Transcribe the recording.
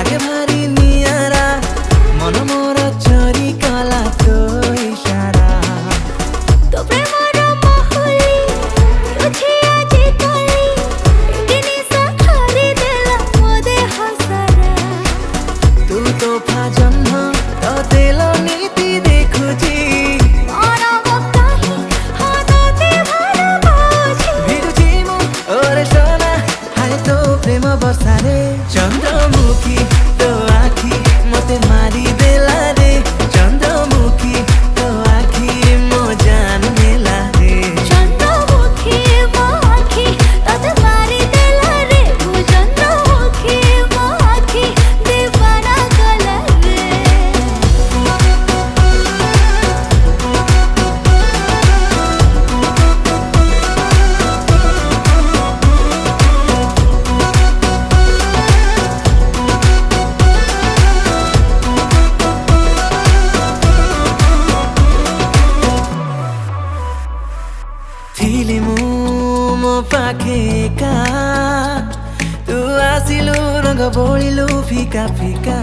लागे भारी नियारा मन मोर चोरी कला तो इशारा तो प्रेमर माहुली तुझे आज कली इतनी सारी देला मोदे हसरा तू तो फाजन्ह तो दिल नीति देखुची प्रेम बसारे चंद्रमुखी तो आखी मते मारी देला रे चंद्रमुखी तो आखी मो जान देला रे चंद्रमुखी मो आखी तते मारी देला रे वो चंद्रमुखी मो आखी दीवाना कला रे mo pakheka tu asilu rang bolilu fika fika